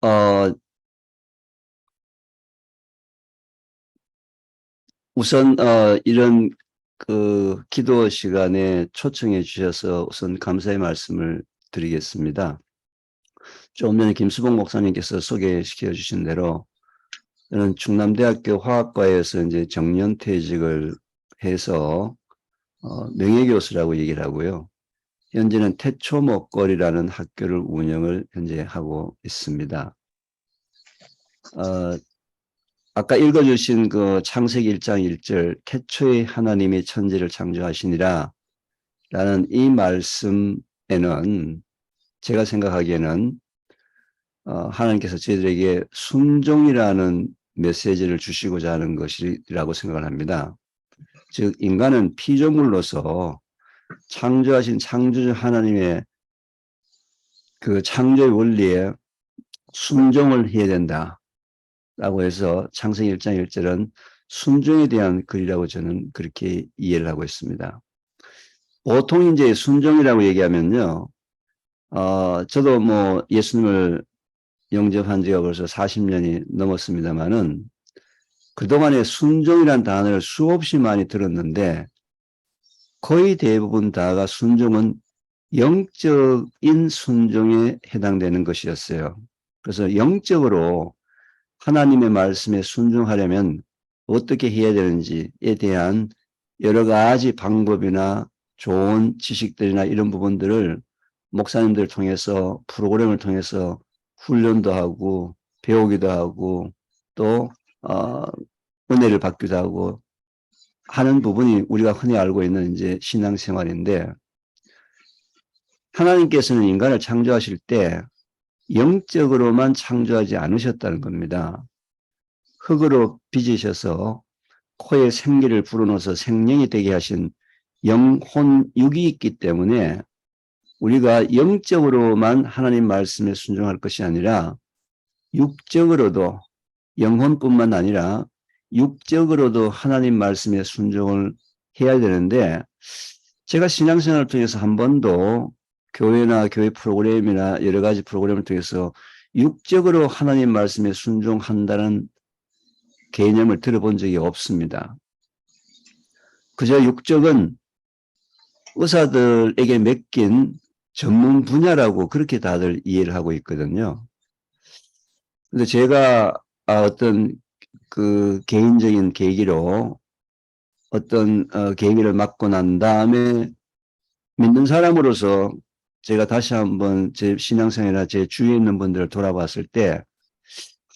어, 우선, 이런 기도 시간에 초청해 주셔서 우선 감사의 말씀을 드리겠습니다. 조금 전에 김수봉 목사님께서 소개시켜 주신 대로 저는 충남대학교 화학과에서 이제 정년퇴직을 해서 명예교수라고 얘기를 하고요. 현재는 태초목걸이라는 학교를 운영을 현재 하고 있습니다. 어, 아까 읽어주신 그 창세기 1장 1절 태초에 하나님이 천지를 창조하시니라 라는 이 말씀에는 제가 생각하기에는 하나님께서 저희들에게 순종이라는 메시지를 주시고자 하는 것이라고 생각을 합니다. 즉 인간은 피조물로서 창조하신 창조주 하나님의 그 창조의 원리에 순종을 해야 된다라고 해서 창세기 1장 1절은 순종에 대한 글이라고 저는 그렇게 이해를 하고 있습니다. 보통 이제 순종이라고 얘기하면요. 저도 뭐 예수님을 영접한 지가 벌써 40년이 넘었습니다만은 그동안에 순종이라는 단어를 수없이 많이 들었는데 거의 대부분 다가 순종은 영적인 순종에 해당되는 것이었어요. 그래서 영적으로 하나님의 말씀에 순종하려면 어떻게 해야 되는지에 대한 여러 가지 방법이나 좋은 지식들이나 이런 부분들을 목사님들 통해서 프로그램을 통해서 훈련도 하고 배우기도 하고 또 은혜를 받기도 하고 하는 부분이 우리가 흔히 알고 있는 이제 신앙생활인데 하나님께서는 인간을 창조하실 때 영적으로만 창조하지 않으셨다는 겁니다. 흙으로 빚으셔서 코에 생기를 불어넣어서 생명이 되게 하신 영혼 육이 있기 때문에 우리가 영적으로만 하나님 말씀에 순종할 것이 아니라 육적으로도 영혼뿐만 아니라 육적으로도 하나님 말씀에 순종을 해야 되는데 제가 신앙생활을 통해서 한 번도 교회나 교회 프로그램이나 여러 가지 프로그램을 통해서 육적으로 하나님 말씀에 순종한다는 개념을 들어본 적이 없습니다. 그저 육적은 의사들에게 맡긴 전문 분야라고 그렇게 다들 이해를 하고 있거든요. 근데 제가 어떤 그 개인적인 계기로 어떤 계기를 맡고 난 다음에 믿는 사람으로서 제가 다시 한번 제 신앙생활이나 제 주위에 있는 분들을 돌아봤을 때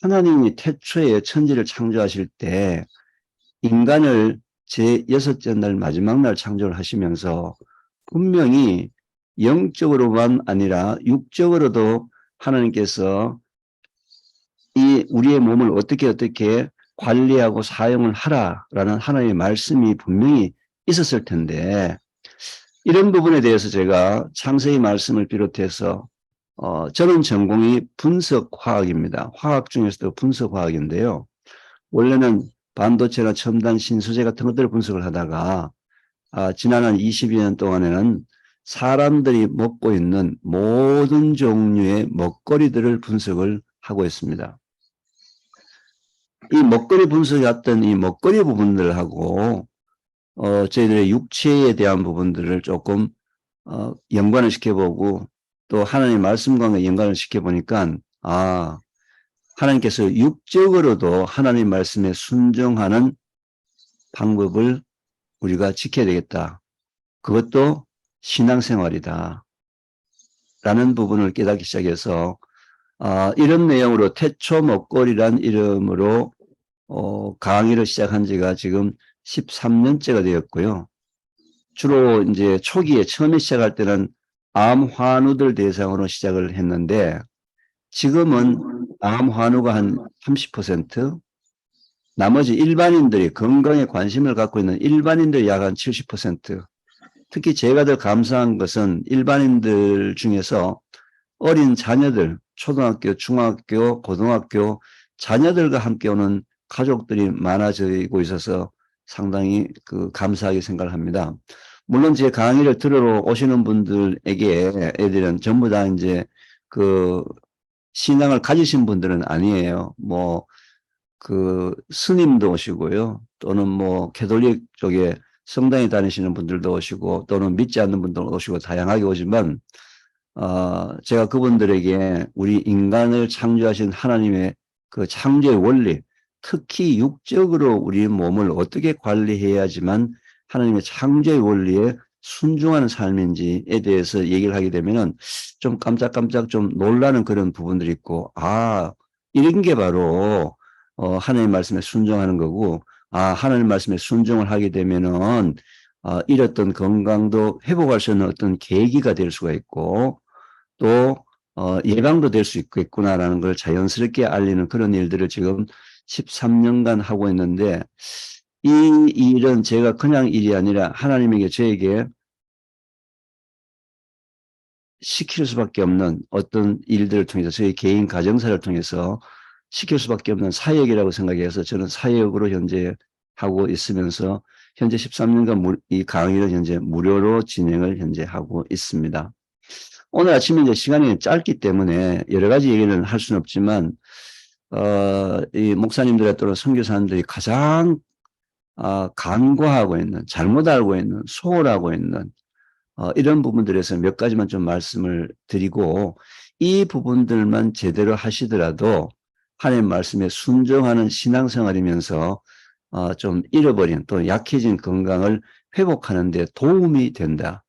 하나님이 태초에 천지를 창조하실 때 인간을 제6째 날 마지막 날 창조를 하시면서 분명히 영적으로만 아니라 육적으로도 하나님께서 이 우리의 몸을 어떻게 관리하고 사용을 하라라는 하나님의 말씀이 분명히 있었을 텐데 이런 부분에 대해서 제가 창세기 말씀을 비롯해서 저는 전공이 분석화학입니다. 화학 중에서도 분석화학인데요. 원래는 반도체나 첨단 신소재 같은 것들을 분석을 하다가 지난 한 20여 년 동안에는 사람들이 먹고 있는 모든 종류의 먹거리들을 분석을 하고 있습니다. 이 먹거리 분석했던 이 먹거리 부분들하고 저희들의 육체에 대한 부분들을 조금 연관을 시켜보고 또 하나님의 말씀과 연관을 시켜보니까 하나님께서 육적으로도 하나님 말씀에 순종하는 방법을 우리가 지켜야 되겠다. 그것도 신앙생활이다. 라는 부분을 깨닫기 시작해서 이런 내용으로 태초 먹거리란 이름으로 강의를 시작한 지가 지금 13년째가 되었고요. 주로 이제 초기에 처음에 시작할 때는 암 환우들 대상으로 시작을 했는데 지금은 암 환우가 한 30%, 나머지 일반인들이 건강에 관심을 갖고 있는 일반인들이 약 한 70%, 특히 제가 더 감사한 것은 일반인들 중에서 어린 자녀들, 초등학교, 중학교, 고등학교 자녀들과 함께 오는 가족들이 많아지고 있어서 상당히 감사하게 생각을 합니다. 물론 제 강의를 들으러 오시는 분들에게 애들은 전부 다 이제 신앙을 가지신 분들은 아니에요. 뭐, 스님도 오시고요. 또는 뭐, 캐톨릭 쪽에 성당에 다니시는 분들도 오시고, 또는 믿지 않는 분들도 오시고, 다양하게 오지만, 제가 그분들에게 우리 인간을 창조하신 하나님의 그 창조의 원리, 특히 육적으로 우리 몸을 어떻게 관리해야지만 하나님의 창조의 원리에 순종하는 삶인지에 대해서 얘기를 하게 되면은 좀 깜짝깜짝 좀 놀라는 그런 부분들이 있고, 이런 게 바로, 하나님 말씀에 순종하는 거고, 하나님 말씀에 순종을 하게 되면은, 잃었던 건강도 회복할 수 있는 어떤 계기가 될 수가 있고, 또 예방도 될 수 있겠구나라는 걸 자연스럽게 알리는 그런 일들을 지금 13년간 하고 있는데, 이 일은 제가 그냥 일이 아니라 하나님에게 저에게 시킬 수밖에 없는 어떤 일들을 통해서 저희 개인 가정사를 통해서 시킬 수밖에 없는 사역이라고 생각해서 저는 사역으로 현재 하고 있으면서 현재 13년간 이 강의를 현재 무료로 진행을 현재 하고 있습니다. 오늘 아침에 이제 시간이 짧기 때문에 여러 가지 얘기는 할 수는 없지만, 이 목사님들 또는 선교사님들이 가장, 간과하고 있는, 잘못 알고 있는, 소홀하고 있는, 이런 부분들에서 몇 가지만 좀 말씀을 드리고, 이 부분들만 제대로 하시더라도 하나님 말씀에 순종하는 신앙생활이면서, 좀 잃어버린 또 약해진 건강을 회복하는 데 도움이 된다.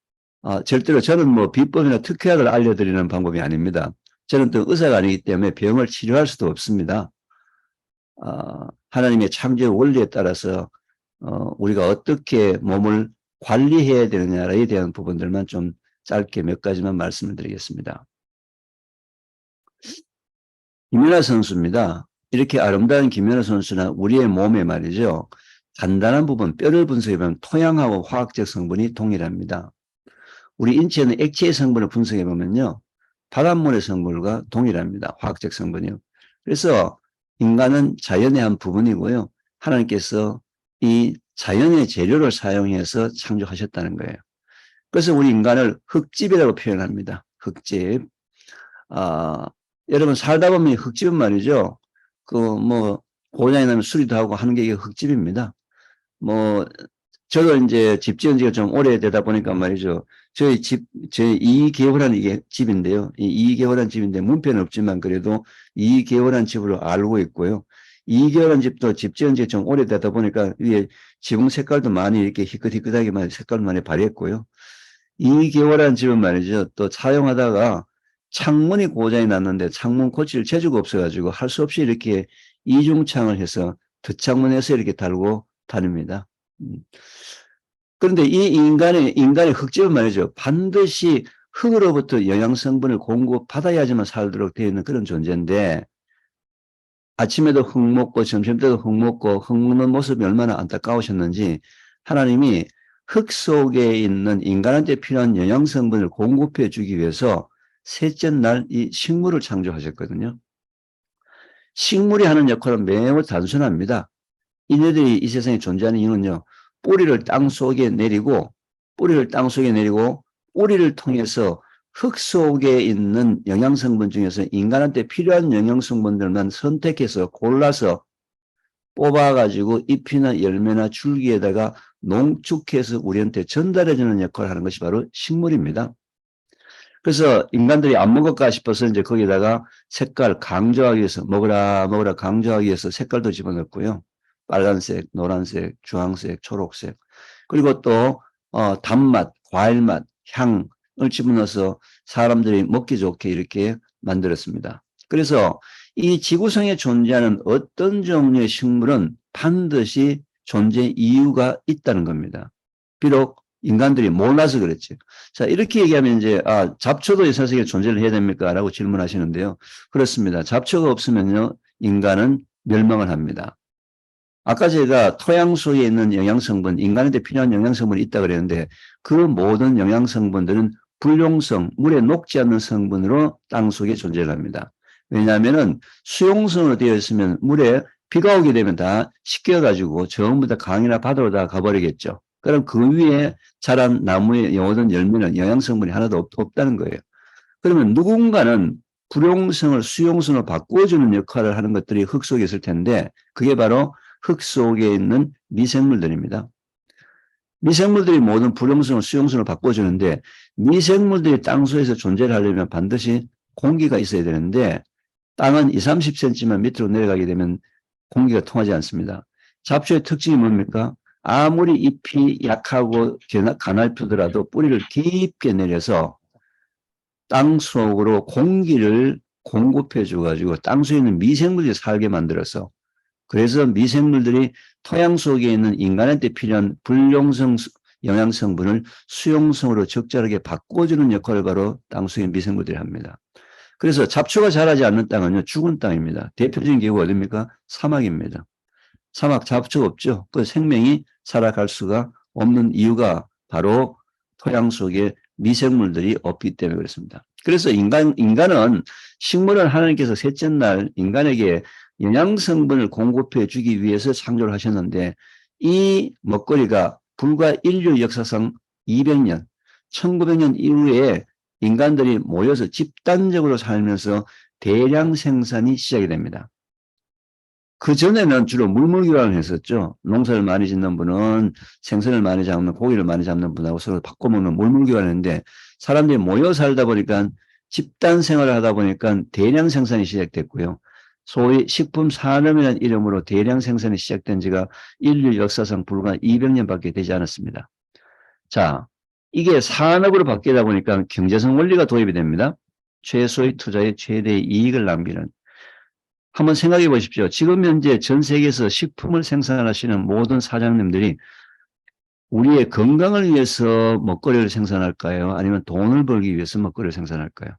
절대로 저는 뭐 비법이나 특효약을 알려드리는 방법이 아닙니다. 저는 또 의사가 아니기 때문에 병을 치료할 수도 없습니다. 하나님의 창조의 원리에 따라서 우리가 어떻게 몸을 관리해야 되느냐에 대한 부분들만 좀 짧게 몇 가지만 말씀을 드리겠습니다. 김연아 선수입니다. 이렇게 아름다운 김연아 선수는 우리의 몸에 말이죠. 간단한 부분, 뼈를 분석해보면 토양하고 화학적 성분이 동일합니다. 우리 인체는 액체의 성분을 분석해 보면요. 바닷물의 성분과 동일합니다. 화학적 성분이요. 그래서 인간은 자연의 한 부분이고요. 하나님께서 이 자연의 재료를 사용해서 창조하셨다는 거예요. 그래서 우리 인간을 흙집이라고 표현합니다. 흙집. 여러분 살다 보면 흙집은 말이죠. 고장이 나면 수리도 하고 하는 게 이게 흙집입니다. 저도 이제 집 지은 지가 좀 오래되다 보니까 말이죠. 저희 2개월한 이게 집인데요. 이 2개월한 집인데 문패는 없지만 그래도 2개월한 집으로 알고 있고요. 2개월한 집도 집 지은 지가 좀 오래되다 보니까 위에 지붕 색깔도 많이 이렇게 희끗희끗하게 많이 색깔 많이 발했고요. 2개월한 집은 말이죠. 또 사용하다가 창문이 고장이 났는데 창문 고칠 재주가 없어가지고 할 수 없이 이렇게 이중창을 해서 덧창문해서 이렇게 달고 다닙니다. 그런데 이 인간의 흙집은 말이죠. 반드시 흙으로부터 영양성분을 공급받아야지만 살도록 되어 있는 그런 존재인데, 아침에도 흙 먹고 점심 때도 흙 먹고 흙 먹는 모습이 얼마나 안타까우셨는지 하나님이 흙 속에 있는 인간한테 필요한 영양성분을 공급해 주기 위해서 셋째 날 이 식물을 창조하셨거든요. 식물이 하는 역할은 매우 단순합니다. 이네들이 이 세상에 존재하는 이유는요. 뿌리를 땅 속에 내리고 뿌리를 통해서 흙 속에 있는 영양성분 중에서 인간한테 필요한 영양성분들만 선택해서 골라서 뽑아가지고 잎이나 열매나 줄기에다가 농축해서 우리한테 전달해주는 역할을 하는 것이 바로 식물입니다. 그래서 인간들이 안 먹을까 싶어서 이제 거기다가 색깔 강조하기 위해서 먹으라 강조하기 위해서 색깔도 집어넣고요. 빨간색, 노란색, 주황색, 초록색. 그리고 또 단맛, 과일맛, 향을 집어넣어서 사람들이 먹기 좋게 이렇게 만들었습니다. 그래서 이 지구상에 존재하는 어떤 종류의 식물은 반드시 존재 이유가 있다는 겁니다. 비록 인간들이 몰라서 그랬죠. 자, 이렇게 얘기하면 이제, 잡초도 이 세상에 존재를 해야 됩니까? 라고 질문하시는데요. 그렇습니다. 잡초가 없으면요, 인간은 멸망을 합니다. 아까 제가 토양 속에 있는 영양성분, 인간한테 필요한 영양성분이 있다 그랬는데 그 모든 영양성분들은 불용성, 물에 녹지 않는 성분으로 땅 속에 존재합니다. 왜냐하면은 수용성으로 되어 있으면 물에 비가 오게 되면 다 씻겨가지고 전부 다 강이나 바다로 다 가버리겠죠. 그럼 그 위에 자란 나무의 모든 열매는 영양성분이 하나도 없다는 거예요. 그러면 누군가는 불용성을 수용성으로 바꿔주는 역할을 하는 것들이 흙 속에 있을 텐데 그게 바로 흙 속에 있는 미생물들입니다. 미생물들이 모든 불용성을 수용성으로 바꿔주는데 미생물들이 땅속에서 존재를 하려면 반드시 공기가 있어야 되는데 땅은 20, 30cm만 밑으로 내려가게 되면 공기가 통하지 않습니다. 잡초의 특징이 뭡니까? 아무리 잎이 약하고 가냘프더라도 뿌리를 깊게 내려서 땅 속으로 공기를 공급해 줘가지고 땅 속에 있는 미생물들이 살게 만들어서 그래서 미생물들이 토양 속에 있는 인간한테 필요한 불용성 영양 성분을 수용성으로 적절하게 바꿔주는 역할을 바로 땅 속의 미생물들이 합니다. 그래서 잡초가 자라지 않는 땅은요 죽은 땅입니다. 대표적인 경우가 어디입니까? 사막입니다. 사막 잡초가 없죠. 그 생명이 살아갈 수가 없는 이유가 바로 토양 속에 미생물들이 없기 때문에 그렇습니다. 그래서 인간은 식물을 하나님께서 셋째 날 인간에게 영양성분을 공급해 주기 위해서 창조를 하셨는데 이 먹거리가 불과 인류 역사상 200년, 1900년 이후에 인간들이 모여서 집단적으로 살면서 대량 생산이 시작이 됩니다. 그전에는 주로 물물교환을 했었죠. 농사를 많이 짓는 분은 생선을 많이 잡는 고기를 많이 잡는 분하고 서로 바꿔먹는 물물교환을 했는데 사람들이 모여 살다 보니까 집단 생활을 하다 보니까 대량 생산이 시작됐고요. 소위 식품 산업이라는 이름으로 대량 생산이 시작된 지가 인류 역사상 불과 200년밖에 되지 않았습니다. 자, 이게 산업으로 바뀌다 보니까 경제성 원리가 도입이 됩니다. 최소의 투자에 최대의 이익을 남기는. 한번 생각해 보십시오. 지금 현재 전 세계에서 식품을 생산하시는 모든 사장님들이 우리의 건강을 위해서 먹거리를 생산할까요? 아니면 돈을 벌기 위해서 먹거리를 생산할까요?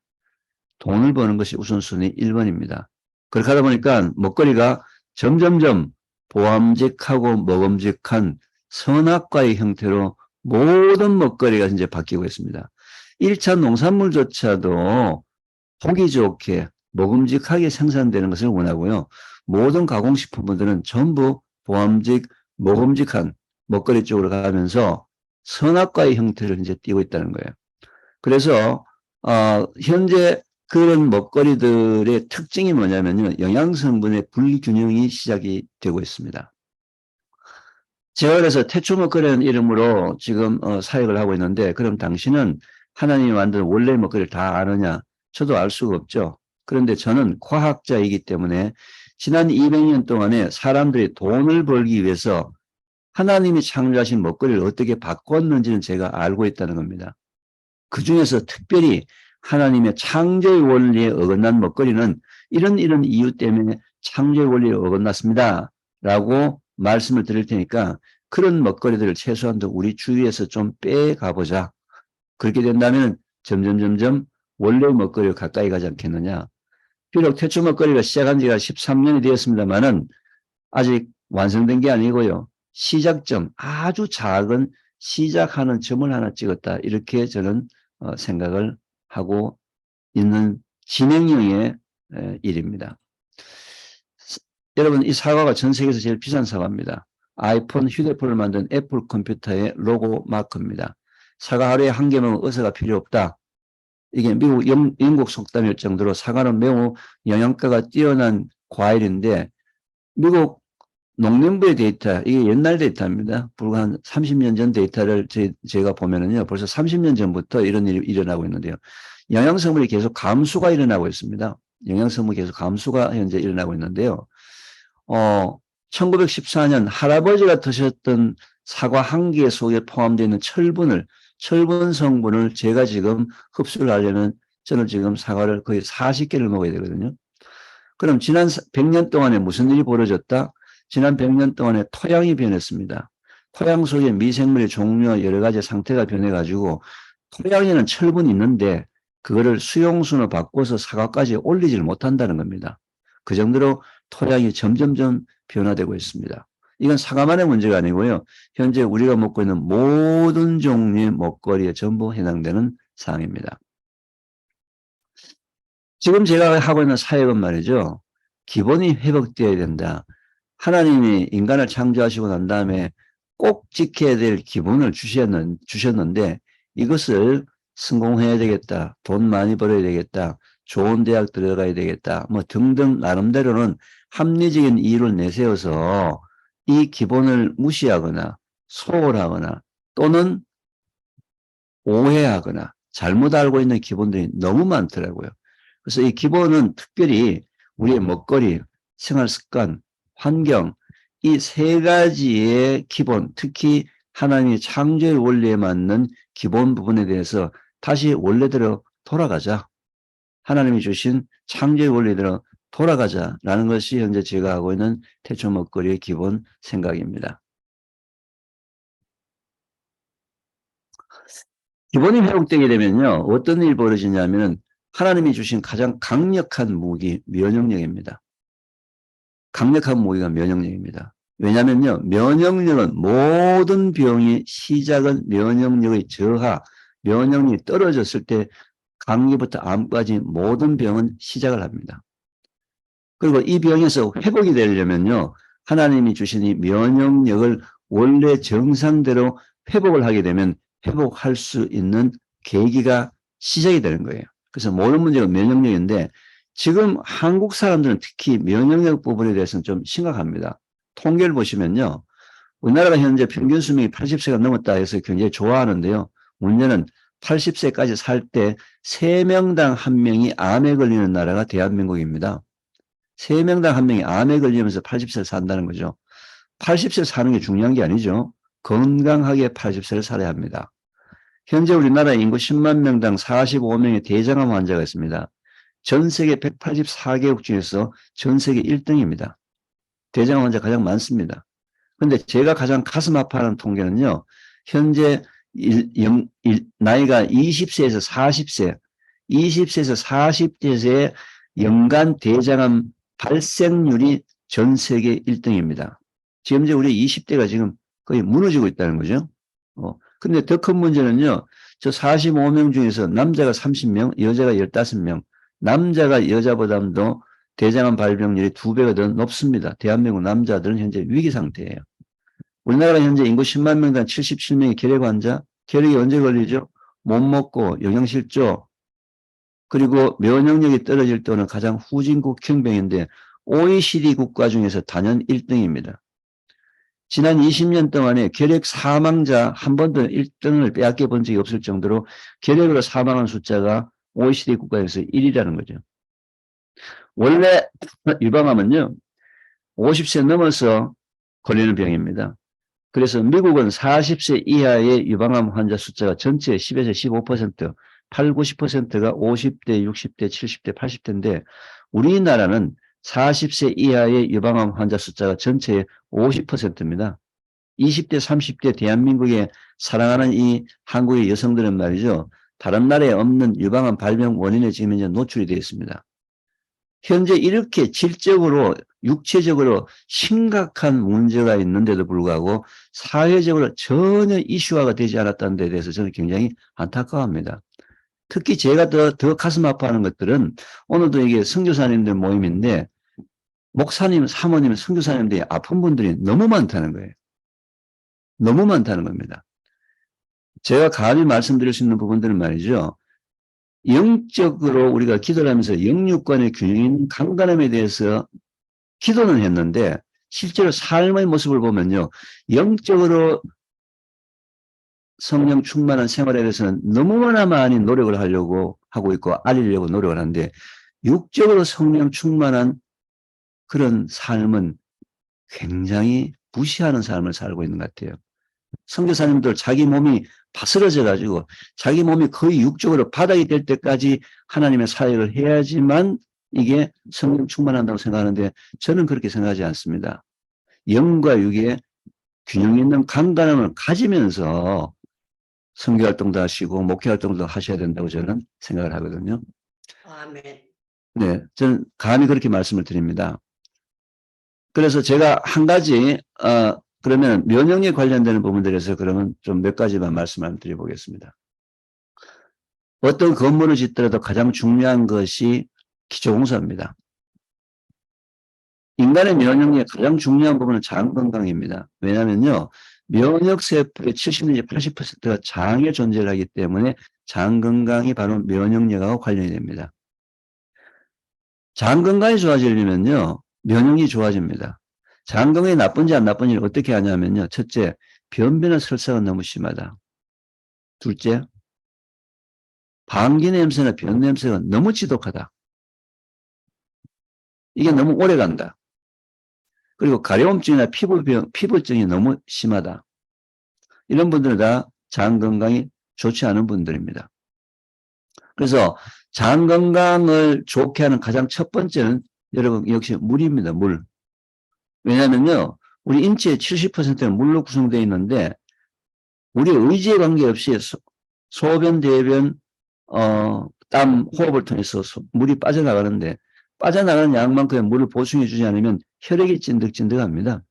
돈을 버는 것이 우선순위 1번입니다. 그렇게 하다 보니까 먹거리가 점점점 보암직하고 먹음직한 선악과의 형태로 모든 먹거리가 이제 바뀌고 있습니다. 1차 농산물조차도 보기 좋게 먹음직하게 생산되는 것을 원하고요. 모든 가공식품들은 전부 보암직, 먹음직한 먹거리 쪽으로 가면서 선악과의 형태를 이제 띠고 있다는 거예요. 그래서 현재 그런 먹거리들의 특징이 뭐냐면요. 영양성분의 불균형이 시작이 되고 있습니다. 제가 그래서 태초 먹거리라는 이름으로 지금 사역을 하고 있는데 그럼 당신은 하나님이 만든 원래 먹거리를 다 아느냐? 저도 알 수가 없죠. 그런데 저는 과학자이기 때문에 지난 200년 동안에 사람들이 돈을 벌기 위해서 하나님이 창조하신 먹거리를 어떻게 바꿨는지는 제가 알고 있다는 겁니다. 그 중에서 특별히 하나님의 창조의 원리에 어긋난 먹거리는 이런 이유 때문에 창조의 원리에 어긋났습니다. 라고 말씀을 드릴 테니까 그런 먹거리들을 최소한도 우리 주위에서 좀 빼가보자. 그렇게 된다면 점점 원래의 먹거리로 가까이 가지 않겠느냐. 비록 태초 먹거리가 시작한 지가 13년이 되었습니다만은 아직 완성된 게 아니고요. 시작점, 아주 작은 시작하는 점을 하나 찍었다. 이렇게 저는 생각을 하고 있는 진행형의 일입니다. 여러분, 이 사과가 전 세계에서 제일 비싼 사과입니다. 아이폰, 휴대폰을 만든 애플 컴퓨터의 로고 마크입니다. 사과 하루에 한 개 먹으면 의사가 필요 없다. 이게 미국 영국 속담일 정도로 사과는 매우 영양가가 뛰어난 과일인데 미국 농림부의 데이터, 이게 옛날 데이터입니다. 불과 한 30년 전 데이터를 제가 보면은요, 벌써 30년 전부터 이런 일이 일어나고 있는데요. 영양성분이 계속 감소가 일어나고 있습니다. 영양성분이 계속 감소가 현재 일어나고 있는데요. 1914년 할아버지가 드셨던 사과 한 개 속에 포함되어 있는 철분 성분을 제가 지금 흡수를 하려면 저는 지금 사과를 거의 40개를 먹어야 되거든요. 그럼 지난 100년 동안에 무슨 일이 벌어졌다? 지난 100년 동안에 토양이 변했습니다. 토양 속에 미생물의 종류와 여러 가지 상태가 변해가지고 토양에는 철분이 있는데 그거를 수용순으로 바꿔서 사과까지 올리지를 못한다는 겁니다. 그 정도로 토양이 점점점 변화되고 있습니다. 이건 사과만의 문제가 아니고요. 현재 우리가 먹고 있는 모든 종류의 먹거리에 전부 해당되는 사항입니다. 지금 제가 하고 있는 사역은 말이죠. 기본이 회복되어야 된다. 하나님이 인간을 창조하시고 난 다음에 꼭 지켜야 될 기본을 주셨는데 이것을 성공해야 되겠다. 돈 많이 벌어야 되겠다. 좋은 대학 들어가야 되겠다. 뭐 등등 나름대로는 합리적인 이유를 내세워서 이 기본을 무시하거나 소홀하거나 또는 오해하거나 잘못 알고 있는 기본들이 너무 많더라고요. 그래서 이 기본은 특별히 우리의 먹거리, 생활 습관, 환경 이 세 가지의 기본, 특히 하나님의 창조의 원리에 맞는 기본 부분에 대해서 다시 원래대로 돌아가자. 하나님이 주신 창조의 원리대로 돌아가자라는 것이 현재 제가 하고 있는 태초 먹거리의 기본 생각입니다. 기본이 회복되게 되면요. 어떤 일이 벌어지냐면 하나님이 주신 가장 강력한 무기, 면역력입니다. 강력한 무기가 면역력입니다. 왜냐면요. 면역력은 모든 병의 시작은 면역력의 저하, 면역력이 떨어졌을 때 감기부터 암까지 모든 병은 시작을 합니다. 그리고 이 병에서 회복이 되려면요. 하나님이 주신 이 면역력을 원래 정상대로 회복을 하게 되면 회복할 수 있는 계기가 시작이 되는 거예요. 그래서 모든 문제가 면역력인데 지금 한국 사람들은 특히 면역력 부분에 대해서는 좀 심각합니다. 통계를 보시면요. 우리나라가 현재 평균 수명이 80세가 넘었다 해서 굉장히 좋아하는데요. 문제는 80세까지 살 때 3명당 1명이 암에 걸리는 나라가 대한민국입니다. 3명당 1명이 암에 걸리면서 80세를 산다는 거죠. 80세 사는 게 중요한 게 아니죠. 건강하게 80세를 살아야 합니다. 현재 우리나라 인구 10만 명당 45명의 대장암 환자가 있습니다. 전 세계 184개국 중에서 전 세계 1등입니다. 대장암 환자 가장 많습니다. 그런데 제가 가장 가슴 아파하는 통계는요. 현재 나이가 20세에서 40세, 20세에서 40세의 연간 대장암 발생률이 전 세계 1등입니다. 지금 이제 우리 20대가 지금 거의 무너지고 있다는 거죠. 근데 더 큰 문제는요. 저 45명 중에서 남자가 30명, 여자가 15명, 남자가 여자보다도 대장암 발병률이 2배가 더 높습니다. 대한민국 남자들은 현재 위기 상태예요. 우리나라가 현재 인구 10만 명당 77명의 결핵 환자, 결핵이 언제 걸리죠? 못 먹고 영양실조, 그리고 면역력이 떨어질 때는 가장 후진국 경병인데 OECD 국가 중에서 단연 1등입니다. 지난 20년 동안에 결핵 사망자 한 번도 1등을 빼앗겨 본 적이 없을 정도로 결핵으로 사망한 숫자가 OECD 국가에서 1위라는 거죠. 원래 유방암은요. 50세 넘어서 걸리는 병입니다. 그래서 미국은 40세 이하의 유방암 환자 숫자가 전체의 10에서 15%, 8, 90%가 50대, 60대, 70대, 80대인데 우리나라는 40세 이하의 유방암 환자 숫자가 전체의 50%입니다. 20대, 30대 대한민국에 사랑하는 이 한국의 여성들은 말이죠. 다른 나라에 없는 유방암 발병 원인에 지금 이제 노출이 되어 있습니다. 현재 이렇게 질적으로 육체적으로 심각한 문제가 있는데도 불구하고 사회적으로 전혀 이슈화가 되지 않았다는 데 대해서 저는 굉장히 안타까워합니다. 특히 제가 더 가슴 아파하는 것들은 오늘도 이게 선교사님들 모임인데 목사님, 사모님, 선교사님들이 아픈 분들이 너무 많다는 거예요. 너무 많다는 겁니다. 제가 감히 말씀드릴 수 있는 부분들은 말이죠. 영적으로 우리가 기도를 하면서 영육간의 균형 있는 강건함에 대해서 기도는 했는데 실제로 삶의 모습을 보면요. 영적으로 성령 충만한 생활에 대해서는 너무나 많이 노력을 하려고 하고 있고 알리려고 노력을 하는데 육적으로 성령 충만한 그런 삶은 굉장히 무시하는 삶을 살고 있는 것 같아요. 선교사님들 자기 몸이 바스러져 가지고 자기 몸이 거의 육적으로 바닥이 될 때까지 하나님의 사역을 해야지만 이게 성령 충만한다고 생각하는데 저는 그렇게 생각하지 않습니다. 영과 육의 균형 있는 강건함을 가지면서 선교활동도 하시고 목회활동도 하셔야 된다고 저는 생각을 하거든요. 아멘. 네, 저는 감히 그렇게 말씀을 드립니다. 그래서 제가 한 가지 그러면 면역력에 관련되는 부분들에서 그러면 좀 몇 가지만 말씀을 드려보겠습니다. 어떤 건물을 짓더라도 가장 중요한 것이 기초공사입니다. 인간의 면역력의 가장 중요한 부분은 장 건강입니다. 왜냐하면요. 면역세포의 70 내지 80%가 장에 존재를 하기 때문에 장 건강이 바로 면역력하고 관련이 됩니다. 장 건강이 좋아지려면요, 면역이 좋아집니다. 장 건강이 나쁜지 안 나쁜지를 어떻게 하냐면요, 첫째, 변비나 설사가 너무 심하다. 둘째, 방귀 냄새나 변 냄새가 너무 지독하다. 이게 너무 오래 간다. 그리고 가려움증이나 피부증이 너무 심하다. 이런 분들은 다 장 건강이 좋지 않은 분들입니다. 그래서 장 건강을 좋게 하는 가장 첫 번째는 여러분 역시 물입니다. 물. 왜냐하면요, 우리 인체의 70%는 물로 구성되어 있는데 우리 의지에 관계없이 소변, 대변, 땀, 호흡을 통해서 물이 빠져나가는데 빠져나가는 양만큼의 물을 보충해 주지 않으면 혈액이 찐득찐득합니다.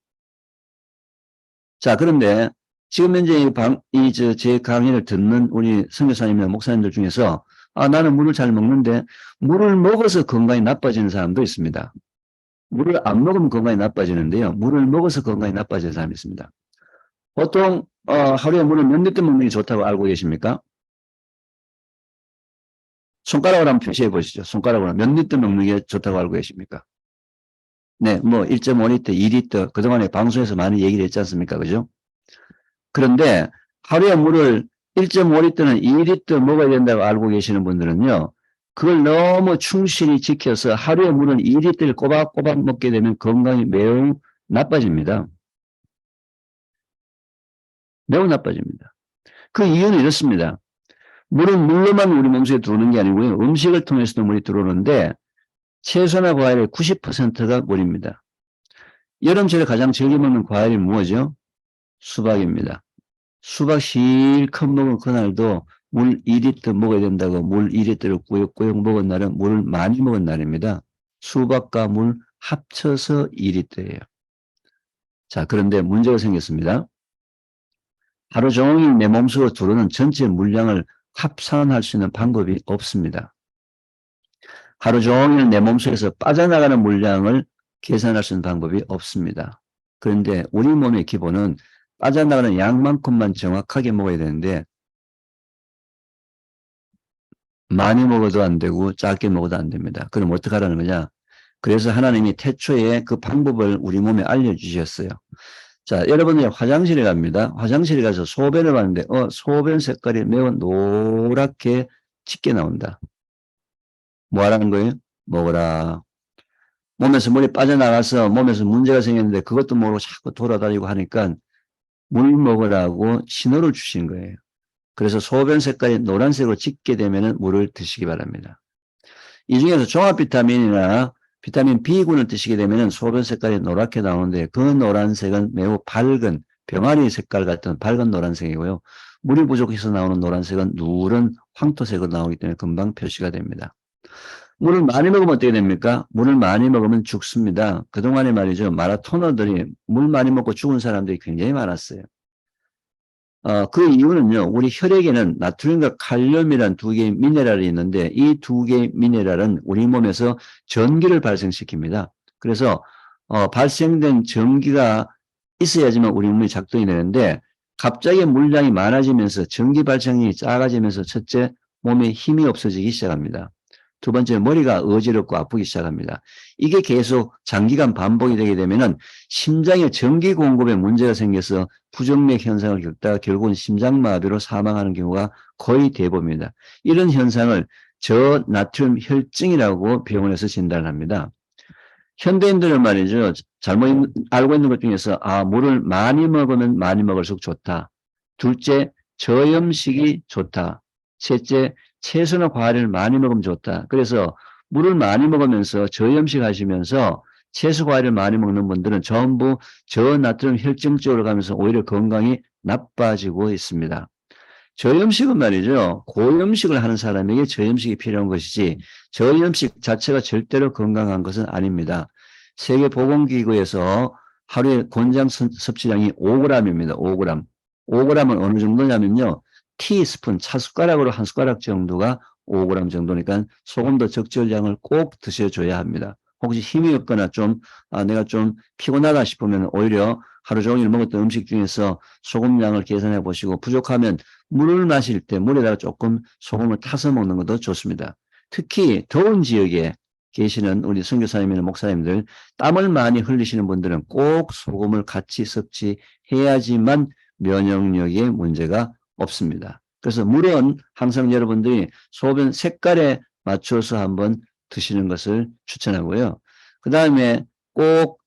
자, 그런데 지금 현재 제 강의를 듣는 우리 선교사님이나 목사님들 중에서 나는 물을 잘 먹는데 물을 먹어서 건강이 나빠지는 사람도 있습니다. 물을 안 먹으면 건강이 나빠지는데요. 물을 먹어서 건강이 나빠지는 사람이 있습니다. 보통 하루에 물을 몇 리터 먹는 게 좋다고 알고 계십니까? 손가락으로 한번 표시해 보시죠. 손가락으로 몇 리터 먹는 게 좋다고 알고 계십니까? 네, 뭐 1.5리터, 2리터 그동안에 방송에서 많이 얘기를 했지 않습니까? 그죠? 그런데 하루에 물을 1.5리터는 2리터 먹어야 된다고 알고 계시는 분들은요, 그걸 너무 충실히 지켜서 하루에 물은 2리터를 꼬박꼬박 먹게 되면 건강이 매우 나빠집니다. 매우 나빠집니다. 그 이유는 이렇습니다. 물은 물로만 우리 몸속에 들어오는 게 아니고요. 음식을 통해서도 물이 들어오는데 채소나 과일의 90%가 물입니다. 여름철에 가장 즐겨 먹는 과일이 무엇이죠? 수박입니다. 수박 실컷 먹은 그날도 물 2리터 먹어야 된다고 물 2리터를 꾸역꾸역 먹은 날은 물을 많이 먹은 날입니다. 수박과 물 합쳐서 2리터예요. 자, 그런데 문제가 생겼습니다. 하루 종일 내 몸속으로 들어오는 전체 물량을 합산할 수 있는 방법이 없습니다. 하루 종일 내 몸속에서 빠져나가는 물량을 계산할 수 있는 방법이 없습니다. 그런데 우리 몸의 기본은 빠져나가는 양만큼만 정확하게 먹어야 되는데 많이 먹어도 안 되고 작게 먹어도 안 됩니다. 그럼 어떻게 하라는 거냐? 그래서 하나님이 태초에 그 방법을 우리 몸에 알려주셨어요. 자, 여러분이 화장실에 갑니다. 화장실에 가서 소변을 봤는데 소변 색깔이 매우 노랗게 짙게 나온다. 뭐 하라는 거예요? 먹어라. 몸에서 물이 빠져나가서 몸에서 문제가 생겼는데 그것도 모르고 자꾸 돌아다니고 하니까 물 먹으라고 신호를 주신 거예요. 그래서 소변 색깔이 노란색으로 짙게 되면 물을 드시기 바랍니다. 이 중에서 종합 비타민이나 비타민 B군을 드시게 되면 소변 색깔이 노랗게 나오는데 그 노란색은 매우 밝은 병아리 색깔 같은 밝은 노란색이고요. 물이 부족해서 나오는 노란색은 누런 황토색으로 나오기 때문에 금방 표시가 됩니다. 물을 많이 먹으면 어떻게 됩니까? 물을 많이 먹으면 죽습니다. 그동안에 말이죠. 마라토너들이 물 많이 먹고 죽은 사람들이 굉장히 많았어요. 그 이유는요, 우리 혈액에는 나트륨과 칼륨이라는 두 개의 미네랄이 있는데 이 두 개의 미네랄은 우리 몸에서 전기를 발생시킵니다. 그래서 발생된 전기가 있어야지만 우리 몸이 작동이 되는데 갑자기 물량이 많아지면서 전기 발생이 작아지면서 첫째, 몸에 힘이 없어지기 시작합니다. 두 번째, 머리가 어지럽고 아프기 시작합니다. 이게 계속 장기간 반복이 되게 되면은 심장에 전기 공급에 문제가 생겨서 부정맥 현상을 겪다가 결국은 심장마비로 사망하는 경우가 거의 대부분입니다. 이런 현상을 저나트륨 혈증이라고 병원에서 진단을 합니다. 현대인들은 말이죠. 잘못 알고 있는 것 중에서 물을 많이 먹으면 많이 먹을수록 좋다. 둘째, 저염식이 좋다. 셋째, 채소나 과일을 많이 먹으면 좋다. 그래서 물을 많이 먹으면서 저염식 하시면서 채소 과일을 많이 먹는 분들은 전부 저나트륨 혈증 쪽으로 가면서 오히려 건강이 나빠지고 있습니다. 저염식은 말이죠. 고염식을 하는 사람에게 저염식이 필요한 것이지 저염식 자체가 절대로 건강한 것은 아닙니다. 세계보건기구에서 하루에 권장 섭취량이 5g입니다. 5g. 5g은 어느 정도냐면요. 티스푼, 차숟가락으로 한 숟가락 정도가 5g 정도니까 조금 더 적절량을 꼭 드셔줘야 합니다. 혹시 힘이 없거나 내가 좀 피곤하다 싶으면 오히려 하루 종일 먹었던 음식 중에서 소금량을 계산해 보시고 부족하면 물을 마실 때 물에다가 조금 소금을 타서 먹는 것도 좋습니다. 특히 더운 지역에 계시는 우리 선교사님이나 목사님들, 땀을 많이 흘리시는 분들은 꼭 소금을 같이 섭취해야지만 면역력에 문제가 없습니다. 그래서 물은 항상 여러분들이 소변 색깔에 맞춰서 한번 드시는 것을 추천하고요. 그 다음에 꼭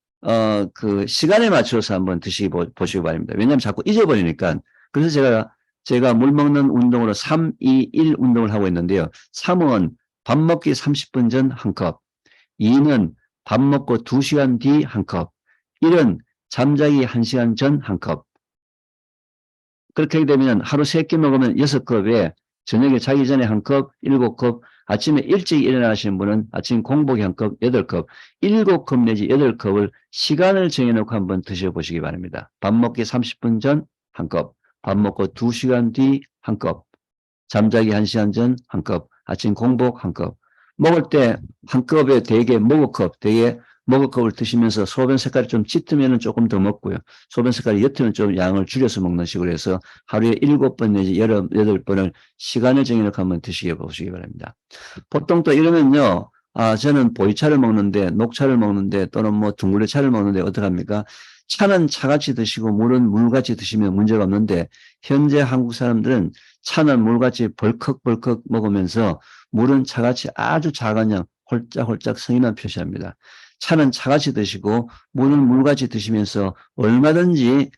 그 시간에 맞춰서 한번 보시기 바랍니다. 왜냐하면 자꾸 잊어버리니까. 그래서 제가 물 먹는 운동으로 3, 2, 1 운동을 하고 있는데요. 3은 밥 먹기 30분 전 한 컵, 2는 밥 먹고 2시간 뒤 한 컵, 1은 잠자기 1시간 전 한 컵. 그렇게 하게 되면 하루 3끼 먹으면 6컵에 저녁에 자기 전에 한 컵, 7컵, 아침에 일찍 일어나시는 분은 아침 공복에 한 컵, 8컵, 7컵 내지 8컵을 시간을 정해놓고 한번 드셔보시기 바랍니다. 밥 먹기 30분 전 한 컵, 밥 먹고 2시간 뒤 한 컵, 잠자기 1시간 전 한 컵, 아침 공복 한 컵. 먹을 때 한 컵에 대개 머그컵을 드시면서 소변 색깔이 좀 짙으면 조금 더 먹고요. 소변 색깔이 옅으면 좀 양을 줄여서 먹는 식으로 해서 하루에 7번 내지 8번을 시간을 정해놓고 한번 드시기 바랍니다. 보통 또 이러면요. 저는 보이차를 먹는데, 녹차를 먹는데, 또는 뭐 둥글레차를 먹는데 어떡합니까? 차는 차같이 드시고 물은 물같이 드시면 문제가 없는데, 현재 한국 사람들은 차는 물같이 벌컥벌컥 먹으면서 물은 차같이 아주 작은 양, 홀짝홀짝 성의만 표시합니다. 차는 차같이 드시고 물은 물같이 드시면서 얼마든지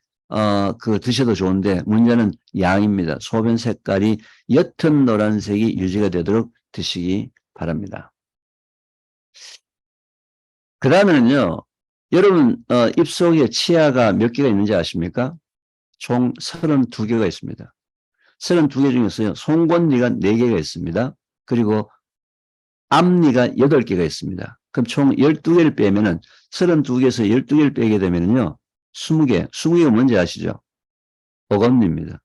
드셔도 좋은데 문제는 양입니다. 소변 색깔이 옅은 노란색이 유지가 되도록 드시기 바랍니다. 그 다음에는요, 여러분 입속에 치아가 몇 개가 있는지 아십니까? 총 32개가 있습니다. 32개 중에서요, 송곳니가 4개가 있습니다. 그리고 앞니가 8개가 있습니다. 그럼 총 12개를 빼면은 32개에서 12개를 빼게 되면은요, 20개가 뭔지 아시죠? 어금니입니다.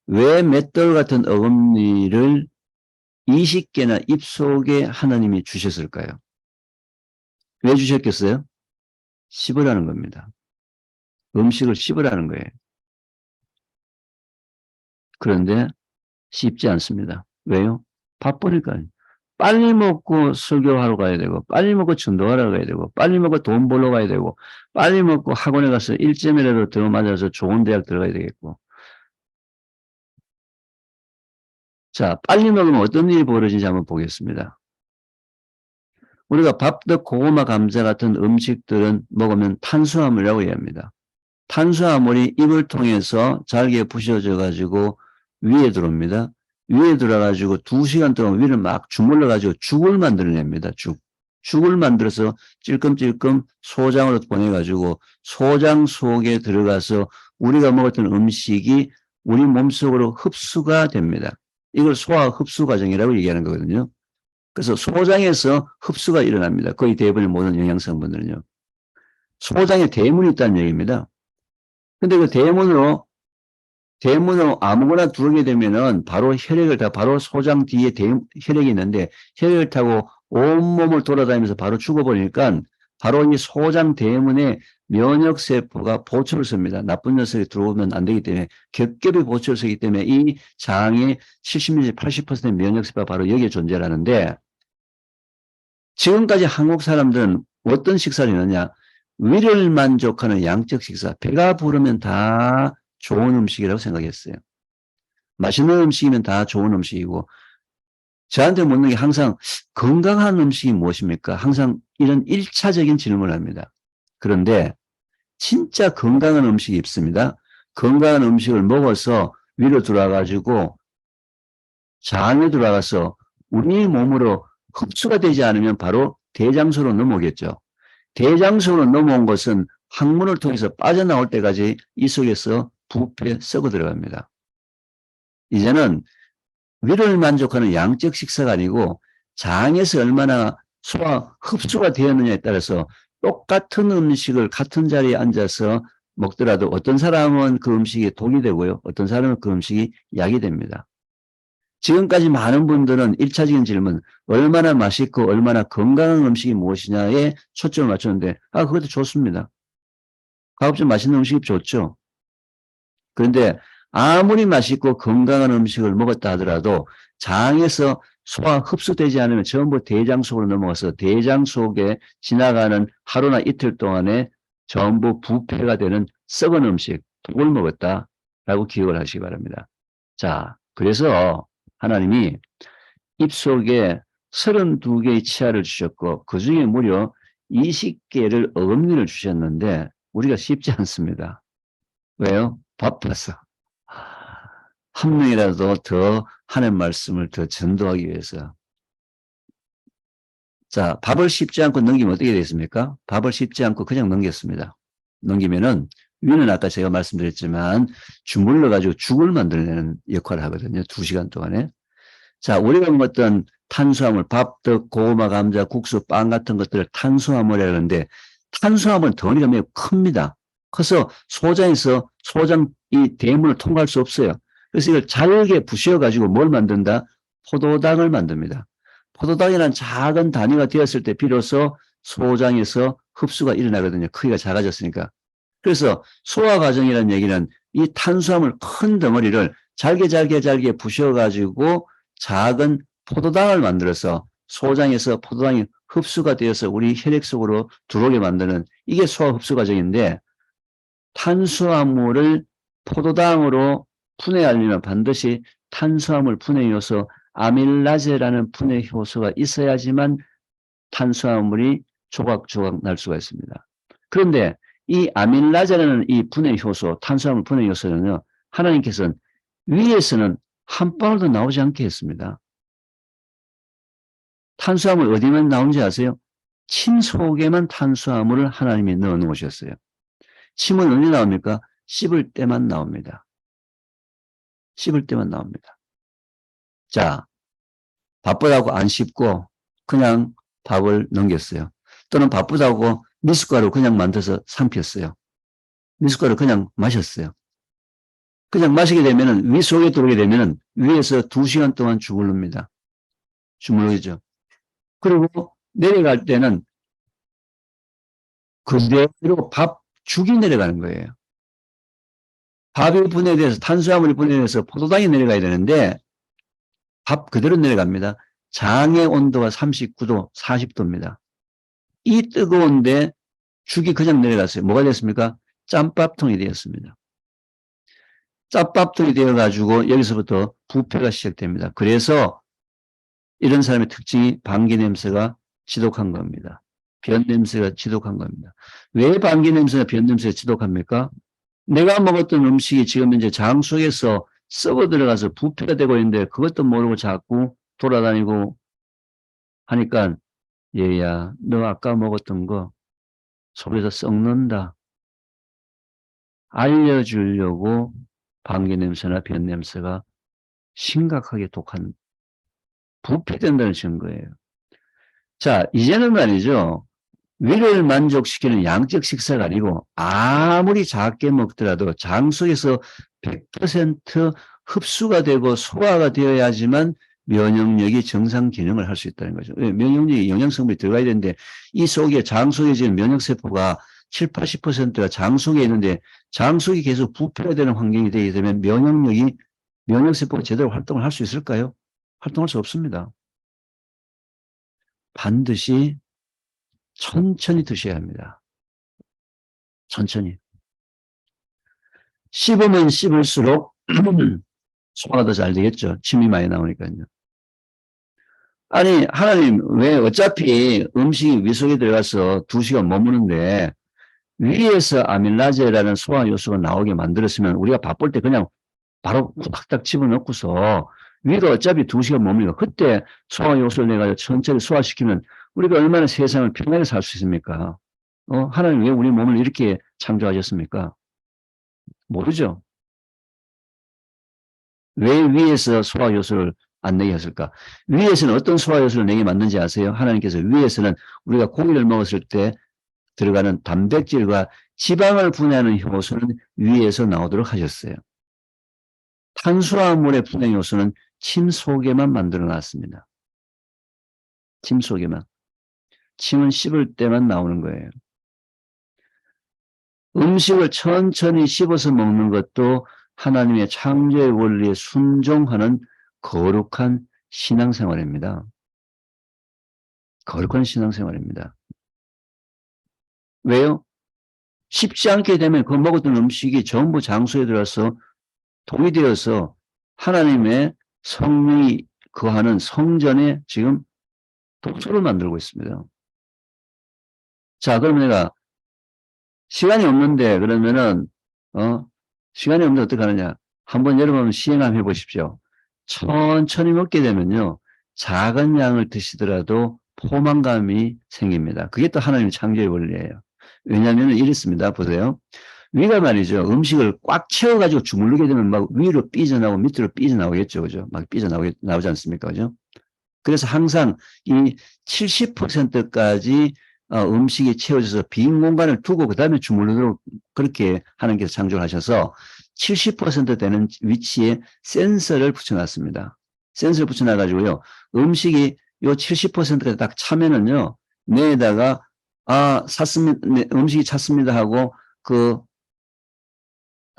왜 맷돌 같은 어금니를 20개나 입속에 하나님이 주셨을까요? 왜 주셨겠어요? 씹으라는 겁니다. 음식을 씹으라는 거예요. 그런데 씹지 않습니다. 왜요? 바쁘니까요. 빨리 먹고 설교하러 가야 되고, 빨리 먹고 전도하러 가야 되고, 빨리 먹고 돈 벌러 가야 되고, 빨리 먹고 학원에 가서 1점이라도 더 맞아서 좋은 대학 들어가야 되겠고. 자, 빨리 먹으면 어떤 일이 벌어지는지 한번 보겠습니다. 우리가 밥도 고구마, 감자 같은 음식들은 먹으면 탄수화물이라고 이야기합니다. 탄수화물이 입을 통해서 잘게 부셔져 가지고 위에 들어옵니다. 위에 들어가지고 2시간 동안 위를 막 주물러 가지고 죽을 만들어냅니다. 죽을 만들어서 찔끔찔끔 소장으로 보내가지고 소장 속에 들어가서 우리가 먹었던 음식이 우리 몸속으로 흡수가 됩니다. 이걸 소화 흡수 과정이라고 얘기하는 거거든요. 그래서 소장에서 흡수가 일어납니다. 거의 대부분의 모든 영양성분들은요. 소장에 대문이 있다는 얘기입니다. 근데 그 대문으로 아무거나 들어오게 되면은 바로 바로 소장 뒤에 혈액이 있는데 혈액을 타고 온몸을 돌아다니면서 바로 죽어버리니까 바로 이 소장 대문에 면역세포가 보초를 씁니다. 나쁜 녀석이 들어오면 안 되기 때문에 겹겹이 보초를 쓰기 때문에 이 장의 70 내지 80%의 면역세포가 바로 여기에 존재하는데 지금까지 한국 사람들은 어떤 식사를 했느냐? 위를 만족하는 양적 식사, 배가 부르면 다 좋은 음식이라고 생각했어요. 맛있는 음식이면 다 좋은 음식이고 저한테 묻는 게 항상 건강한 음식이 무엇입니까? 항상 이런 1차적인 질문을 합니다. 그런데 진짜 건강한 음식이 있습니다. 건강한 음식을 먹어서 위로 들어와가지고 장에 들어가서 우리 몸으로 흡수가 되지 않으면 바로 대장소로 넘어오겠죠. 대장소로 넘어온 것은 항문을 통해서 빠져나올 때까지 이 속에서 부패 썩어 들어갑니다. 이제는 위를 만족하는 양적 식사가 아니고 장에서 얼마나 소화 흡수가 되었느냐에 따라서 똑같은 음식을 같은 자리에 앉아서 먹더라도 어떤 사람은 그 음식이 독이 되고요. 어떤 사람은 그 음식이 약이 됩니다. 지금까지 많은 분들은 1차적인 질문, 얼마나 맛있고 얼마나 건강한 음식이 무엇이냐에 초점을 맞췄는데, 그것도 좋습니다. 가급적 맛있는 음식이 좋죠. 그런데 아무리 맛있고 건강한 음식을 먹었다 하더라도 장에서 소화 흡수되지 않으면 전부 대장 속으로 넘어가서 대장 속에 지나가는 하루나 이틀 동안에 전부 부패가 되는 썩은 음식, 독을 먹었다라고 기억을 하시기 바랍니다. 자, 그래서 하나님이 입속에 32개의 치아를 주셨고 그 중에 무려 20개를 어금니를 주셨는데 우리가 쉽지 않습니다. 왜요? 바빠서. 한 명이라도 더 하는 말씀을 더 전도하기 위해서. 자, 밥을 씹지 않고 넘기면 어떻게 되겠습니까? 밥을 씹지 않고 그냥 넘겼습니다. 넘기면은 위는 아까 제가 말씀드렸지만 주물러 가지고 죽을 만들어내는 역할을 하거든요. 2시간 동안에. 자, 우리가 먹었던 탄수화물, 밥, 떡, 고구마, 감자, 국수, 빵 같은 것들을 탄수화물이라고 하는데 탄수화물은 덩어리가 매우 큽니다. 커서 소장에서 소장 이 대문을 통과할 수 없어요. 그래서 이걸 잘게 부셔가지고 뭘 만든다? 포도당을 만듭니다. 포도당이란 작은 단위가 되었을 때 비로소 소장에서 흡수가 일어나거든요. 크기가 작아졌으니까. 그래서 소화 과정이라는 얘기는 이 탄수화물 큰 덩어리를 잘게 부셔가지고 작은 포도당을 만들어서 소장에서 포도당이 흡수가 되어서 우리 혈액 속으로 들어오게 만드는 이게 소화 흡수 과정인데 탄수화물을 포도당으로 분해하려면 반드시 탄수화물 분해 요소 아밀라제라는 분해 효소가 있어야지만 탄수화물이 조각조각 날 수가 있습니다. 그런데 이 아밀라제라는 이 분해 효소, 탄수화물 분해 요소는요, 하나님께서는 위에서는 한 방울도 나오지 않게 했습니다. 탄수화물 어디만 나오는지 아세요? 침 속에만 탄수화물을 하나님이 넣어 놓으셨어요. 침은 언제 나옵니까? 씹을 때만 나옵니다. 씹을 때만 나옵니다. 자, 바쁘다고 안 씹고 그냥 밥을 넘겼어요. 또는 바쁘다고 미숫가루 그냥 만들어서 삼켰어요. 미숫가루 그냥 마셨어요. 그냥 마시게 되면은 위 속에 들어오게 되면은 위에서 2시간 동안 주물릅니다. 주물르죠. 그리고 내려갈 때는 그대로 죽이 내려가는 거예요. 밥이 분해돼서 탄수화물이 분해돼서 포도당이 내려가야 되는데 밥 그대로 내려갑니다. 장의 온도가 39도, 40도입니다. 이 뜨거운데 죽이 그냥 내려갔어요. 뭐가 됐습니까? 짬밥통이 되었습니다. 짬밥통이 되어가지고 여기서부터 부패가 시작됩니다. 그래서 이런 사람의 특징이 방귀 냄새가 지독한 겁니다. 변 냄새가 지독한 겁니다. 왜 방귀 냄새가 변 냄새가 지독합니까? 내가 먹었던 음식이 지금 이제 장 속에서 썩어 들어가서 부패가 되고 있는데 그것도 모르고 자꾸 돌아다니고 하니까 얘야 너 아까 먹었던 거 속에서 썩는다. 알려주려고 방귀 냄새나 변 냄새가 심각하게 독한 부패된다는 증거예요. 자, 이제는 말이죠. 위를 만족시키는 양적 식사가 아니고 아무리 작게 먹더라도 장 속에서 100% 흡수가 되고 소화가 되어야지만 면역력이 정상 기능을 할 수 있다는 거죠. 면역력이 영양성분이 들어가야 되는데 이 속에 장 속에 지금 면역세포가 7, 80%가 장 속에 있는데 장 속이 계속 부패가 되는 환경이 되게 되면 면역세포가 제대로 활동을 할 수 있을까요? 활동할 수 없습니다. 반드시 천천히 드셔야 합니다. 천천히. 씹으면 씹을수록 소화가 더 잘 되겠죠. 침이 많이 나오니까요. 아니 하나님 왜 어차피 음식이 위 속에 들어가서 2시간 머무는데 위에서 아밀라제라는 소화 요소가 나오게 만들었으면 우리가 바쁠 때 그냥 바로 후닥닥 집어넣고서 위로 어차피 2시간 머무니까 그때 소화 요소를 내가지고 천천히 소화시키면 우리가 얼마나 세상을 편하게 살 수 있습니까? 하나님 왜 우리 몸을 이렇게 창조하셨습니까? 모르죠. 왜 위에서 소화 요소를 안 내게 했을까? 위에서는 어떤 소화 요소를 내게 만든지 아세요? 하나님께서 위에서는 우리가 고기를 먹었을 때 들어가는 단백질과 지방을 분해하는 효소는 위에서 나오도록 하셨어요. 탄수화물의 분해 요소는 침 속에만 만들어 놨습니다. 침 속에만. 침은 씹을 때만 나오는 거예요. 음식을 천천히 씹어서 먹는 것도 하나님의 창조의 원리에 순종하는 거룩한 신앙생활입니다. 거룩한 신앙생활입니다. 왜요? 쉽지 않게 되면 그 먹었던 음식이 전부 장소에 들어서 동의되어서 하나님의 성령이 거하는 성전에 지금 독소를 만들고 있습니다. 자, 그러면 내가 시간이 없는데 그러면은 시간이 없는데 어떻게 하느냐? 한번 여러분 시행 한번 해보십시오. 천천히 먹게 되면요. 작은 양을 드시더라도 포만감이 생깁니다. 그게 또 하나님의 창조의 원리예요. 왜냐하면 이렇습니다. 보세요. 위가 말이죠. 음식을 꽉 채워가지고 주물르게 되면 막 위로 삐져나오고 밑으로 삐져나오겠죠. 그죠? 막 나오지 않습니까? 그죠? 그래서 항상 이 70%까지 음식이 채워져서 빈 공간을 두고 그 다음에 주물르도록 그렇게 하나님께서 창조를 하셔서 70% 되는 위치에 센서를 붙여놨습니다. 센서를 붙여놔가지고요. 음식이 요 70%까지 딱 차면은요. 뇌에다가 샀습니다. 네, 음식이 찼습니다 하고 그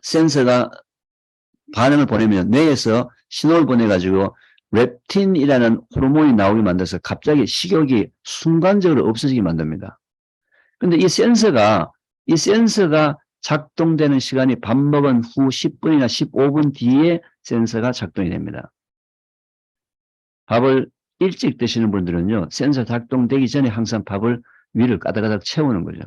센서가 반응을 보내면 뇌에서 신호를 보내가지고 렙틴이라는 호르몬이 나오게 만들어서 갑자기 식욕이 순간적으로 없어지게 만듭니다. 근데 이 센서가 작동되는 시간이 밥 먹은 후 10분이나 15분 뒤에 센서가 작동이 됩니다. 밥을 일찍 드시는 분들은요. 센서 작동되기 전에 항상 밥을 위를 가득가득 채우는 거죠.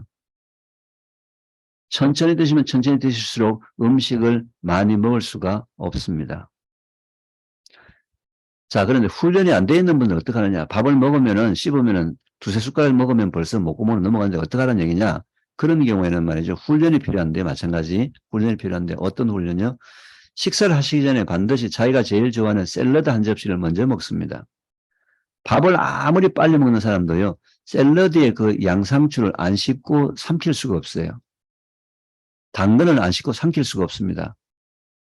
천천히 드시면 천천히 드실수록 음식을 많이 먹을 수가 없습니다. 자, 그런데 훈련이 안 돼 있는 분들은 어떻게 하느냐. 밥을 먹으면은 씹으면은 두세 숟가락 먹으면 벌써 목구멍으로 넘어가는데 어떻게 하라는 얘기냐. 그런 경우에는 말이죠. 훈련이 필요한데 마찬가지 훈련이 필요한데 어떤 훈련이요? 식사를 하시기 전에 반드시 자기가 제일 좋아하는 샐러드 한 접시를 먼저 먹습니다. 밥을 아무리 빨리 먹는 사람도요. 샐러드의 그 양상추를 안 씹고 삼킬 수가 없어요. 당근을 안 씹고 삼킬 수가 없습니다.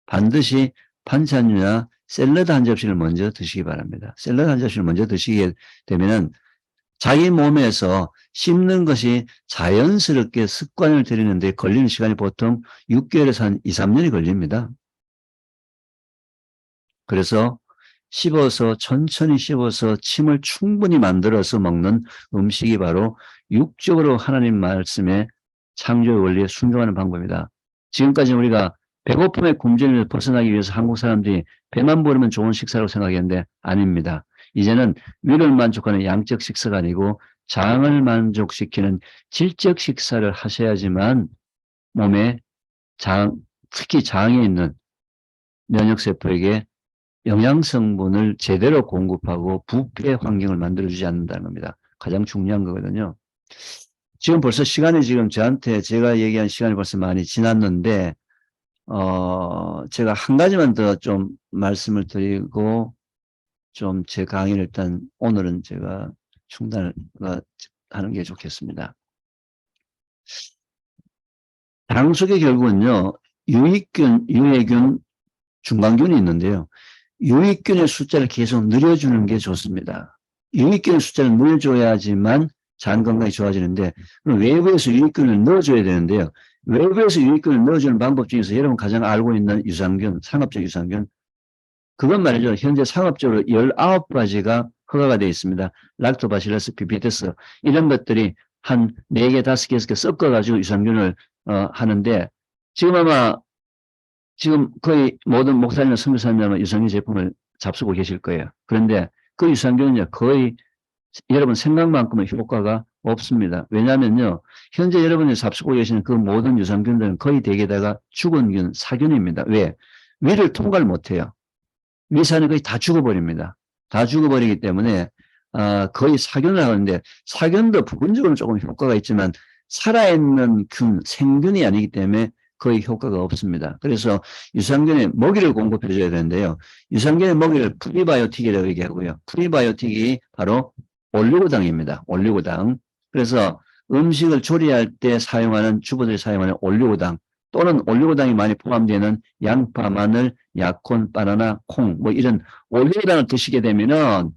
반드시 반찬류나 샐러드 한 접시를 먼저 드시기 바랍니다. 샐러드 한 접시를 먼저 드시게 되면은 자기 몸에서 씹는 것이 자연스럽게 습관을 들이는데 걸리는 시간이 보통 6개월에서 한 2, 3년이 걸립니다. 그래서 천천히 씹어서 침을 충분히 만들어서 먹는 음식이 바로 육적으로 하나님 말씀의 창조의 원리에 순종하는 방법입니다. 지금까지 우리가 배고픔의 굶주림에서 벗어나기 위해서 한국 사람들이 배만 부르면 좋은 식사라고 생각했는데 아닙니다. 이제는 위를 만족하는 양적 식사가 아니고 장을 만족시키는 질적 식사를 하셔야지만 몸에 특히 장에 있는 면역세포에게 영양성분을 제대로 공급하고 부패 환경을 만들어주지 않는다는 겁니다. 가장 중요한 거거든요. 지금 벌써 시간이 저한테 제가 얘기한 시간이 벌써 많이 지났는데 제가 한 가지만 더 좀 말씀을 드리고 좀 제 강의를 일단 오늘은 제가 중단을 하는 게 좋겠습니다. 당 속에 결국은요, 유익균, 유해균, 중간균이 있는데요. 유익균의 숫자를 계속 늘려주는 게 좋습니다. 유익균의 숫자를 늘려줘야지만 장 건강이 좋아지는데 그럼 외부에서 유익균을 넣어줘야 되는데요. 외부에서 유익균을 넣어주는 방법 중에서 여러분 가장 알고 있는 유산균, 상업적 유산균 그건 말이죠. 현재 상업적으로 19가지가 허가가 되어 있습니다. 락토바실러스, 비피테스 이런 것들이 한 4개, 5개, 6개 섞어가지고 유산균을 하는데 지금 거의 모든 목사님이나 선교사님은 유산균 제품을 잡수고 계실 거예요. 그런데 그 유산균은요, 거의 여러분 생각만큼은 효과가 없습니다. 왜냐하면요, 현재 여러분이 잡수고 계시는 그 모든 유산균들은 거의 대개다가 죽은 균, 사균입니다. 왜? 위를 통과를 못해요. 위산이 거의 다 죽어버립니다. 다 죽어버리기 때문에 거의 사균을 하는데 사균도 부분적으로 조금 효과가 있지만 살아있는 균, 생균이 아니기 때문에 거의 효과가 없습니다. 그래서 유산균에 먹이를 공급해 줘야 되는데요. 유산균의 먹이를 프리바이오틱이라고 얘기하고요. 프리바이오틱이 바로 올리고당입니다. 올리고당. 그래서 음식을 조리할 때 사용하는 주부들이 사용하는 올리고당 또는 올리고당이 많이 포함되는 양파, 마늘, 약혼, 바나나, 콩 뭐 이런 올리고당을 드시게 되면은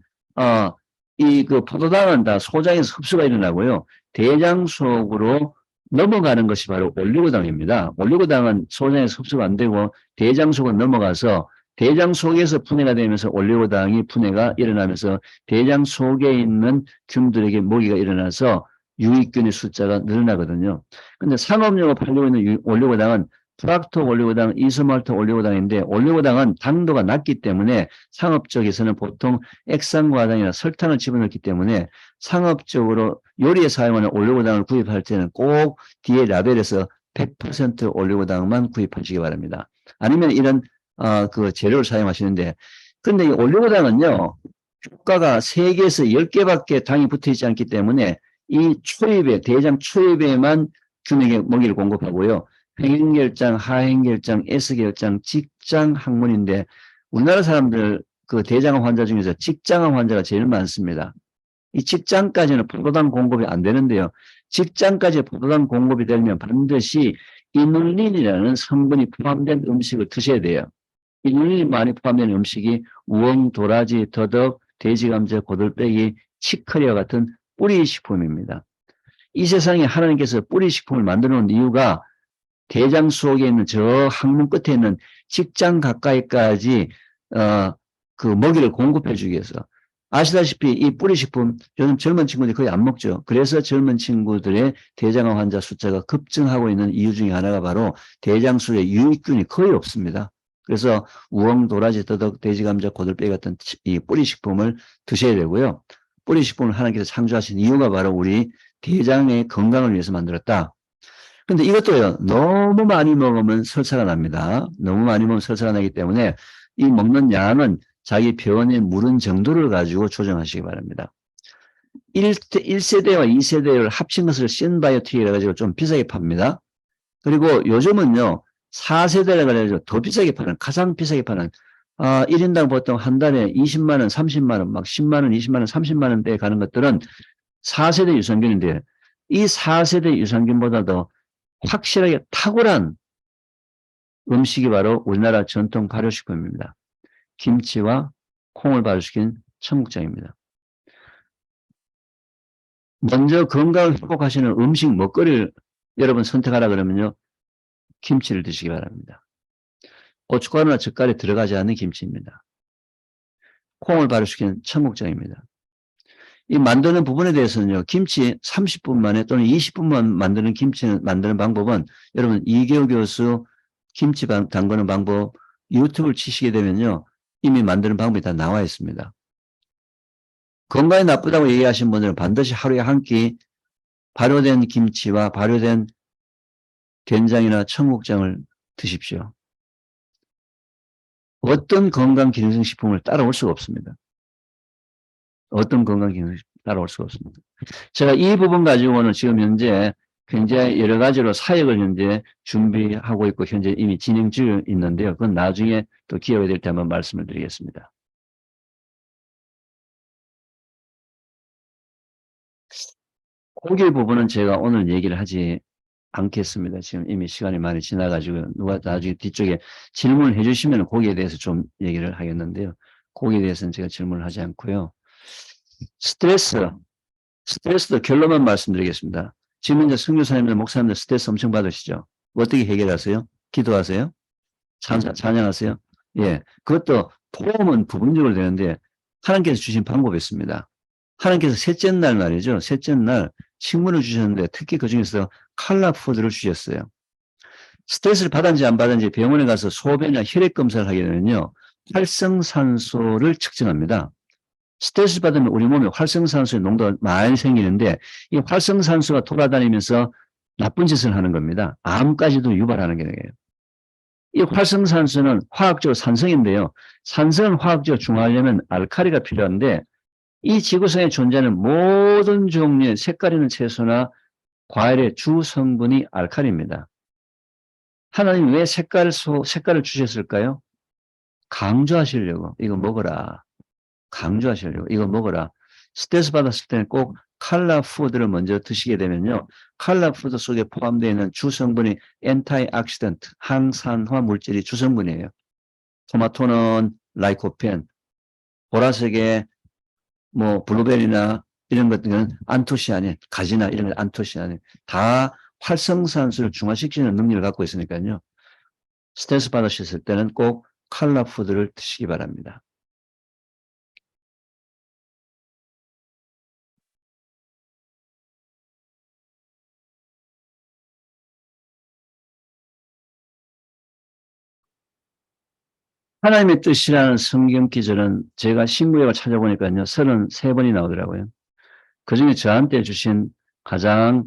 이 그 포도당은 다 소장에서 흡수가 일어나고요. 대장 속으로 넘어가는 것이 바로 올리고당입니다. 올리고당은 소장에서 흡수가 안 되고 대장 속으로 넘어가서 대장 속에서 분해가 되면서 올리고당이 분해가 일어나면서 대장 속에 있는 균들에게 모기가 일어나서 유익균의 숫자가 늘어나거든요. 근데 상업용으로 팔리고 있는 올리고당은 프락토 올리고당, 이소말토 올리고당인데 올리고당은 당도가 낮기 때문에 상업적에서는 보통 액상과당이나 설탕을 집어넣기 때문에 상업적으로 요리에 사용하는 올리고당을 구입할 때는 꼭 뒤에 라벨에서 100% 올리고당만 구입하시기 바랍니다. 아니면 이런 그 재료를 사용하시는데 근데 이 올리고당은요 효과가 3개에서 10개밖에 당이 붙어 있지 않기 때문에 이 초입에 대장 초입에만 균에게 먹이를 공급하고요. 행행결장, 하행결장, S결장, 직장 항문인데 우리나라 사람들 그 대장암 환자 중에서 직장암 환자가 제일 많습니다. 이 직장까지는 포도당 공급이 안 되는데요. 직장까지 포도당 공급이 되면 반드시 이눌린이라는 성분이 포함된 음식을 드셔야 돼요. 이눌린이 많이 포함된 음식이 우엉, 도라지, 더덕, 돼지감자, 고들빼기, 치커리와 같은 뿌리식품입니다. 이 세상에 하나님께서 뿌리식품을 만들어 놓은 이유가 대장 속에 있는 저 항문 끝에 있는 직장 가까이까지 그 먹이를 공급해 주기 위해서. 아시다시피 이 뿌리식품 요즘 젊은 친구들이 거의 안 먹죠. 그래서 젊은 친구들의 대장암 환자 숫자가 급증하고 있는 이유 중에 하나가 바로 대장 속에 유익균이 거의 없습니다. 그래서 우엉, 도라지, 더덕, 돼지감자, 고들빼기 같은 이 뿌리식품을 드셔야 되고요. 뿌리식품을 하나님께서 창조하신 이유가 바로 우리 대장의 건강을 위해서 만들었다. 근데 이것도요, 너무 많이 먹으면 설사가 납니다. 너무 많이 먹으면 설사가 나기 때문에 이 먹는 양은 자기 병원에 물은 정도를 가지고 조정하시기 바랍니다. 1세대와 2세대를 합친 것을 신바이오틱이라 가지고 좀 비싸게 팝니다. 그리고 요즘은요, 4세대라 가지고 더 비싸게 파는, 가장 비싸게 파는, 1인당 보통 한 달에 20만원, 30만원, 막 10만원, 20만원, 30만원대에 가는 것들은 4세대 유산균인데, 이 4세대 유산균보다도 확실하게 탁월한 음식이 바로 우리나라 전통 발효식품입니다. 김치와 콩을 발효시킨 청국장입니다. 먼저 건강을 회복하시는 음식 먹거리를 여러분 선택하라 그러면요. 김치를 드시기 바랍니다. 고춧가루나 젓갈이 들어가지 않는 김치입니다. 콩을 발효시킨 청국장입니다. 이 만드는 부분에 대해서는요. 김치 30분 만에 또는 20분만 만드는 김치는 만드는 방법은 여러분 이계호 교수 김치 담그는 방법 유튜브를 치시게 되면요. 이미 만드는 방법이 다 나와 있습니다. 건강에 나쁘다고 얘기하신 분들은 반드시 하루에 한 끼 발효된 김치와 발효된 된장이나 청국장을 드십시오. 어떤 건강기능식품을 따라올 수가 없습니다. 어떤 건강기능식품 따라올 수가 없습니다. 제가 이 부분 가지고는 지금 현재 굉장히 여러 가지로 사역을 현재 준비하고 있고 현재 이미 진행 중에 있는데요. 그건 나중에 또 기회가 될 때 한번 말씀을 드리겠습니다. 고기 부분은 제가 오늘 얘기를 하지 않겠습니다. 지금 이미 시간이 많이 지나가지고 누가 나중에 뒤쪽에 질문을 해주시면 고기에 대해서 좀 얘기를 하겠는데요. 고기에 대해서는 제가 질문을 하지 않고요. 스트레스도 결론만 말씀드리겠습니다. 지금 이제 선교사님들, 목사님들 스트레스 엄청 받으시죠? 어떻게 해결하세요? 기도하세요? 찬양하세요? 예. 그것도 포함은 부분적으로 되는데 하나님께서 주신 방법이 있습니다. 하나님께서 셋째 날 말이죠. 셋째 날 식물을 주셨는데 특히 그 중에서 칼라푸드를 주셨어요. 스트레스를 받았는지 안 받았는지 병원에 가서 소변이나 혈액 검사를 하게 되면요. 활성산소를 측정합니다. 스트레스 받으면 우리 몸에 활성산소의 농도가 많이 생기는데 이 활성산소가 돌아다니면서 나쁜 짓을 하는 겁니다. 암까지도 유발하는 게 되게요. 이 활성산소는 화학적으로 산성인데요. 산성은 화학적으로 중화하려면 알칼리가 필요한데 이 지구상에 존재하는 모든 종류의 색깔 있는 채소나 과일의 주 성분이 알칼리입니다. 하나님 왜 색깔을 주셨을까요? 강조하시려고 이거 먹어라. 강조하시려고 이거 먹어라. 스트레스 받았을 때는 꼭 칼라푸드를 먼저 드시게 되면요. 칼라푸드 속에 포함되어 있는 주성분이 엔타이옥시던트, 항산화 물질이 주성분이에요. 토마토는 라이코펜, 보라색의 뭐 블루베리나 이런 것들은 안토시아닌, 가지나 이런 것 안토시아닌 다 활성산소를 중화시키는 능력을 갖고 있으니까요. 스트레스 받으셨을 때는 꼭 칼라푸드를 드시기 바랍니다. 하나님의 뜻이라는 성경 기절은 제가 신구약을 찾아보니까요, 33번이 나오더라고요. 그 중에 저한테 주신 가장,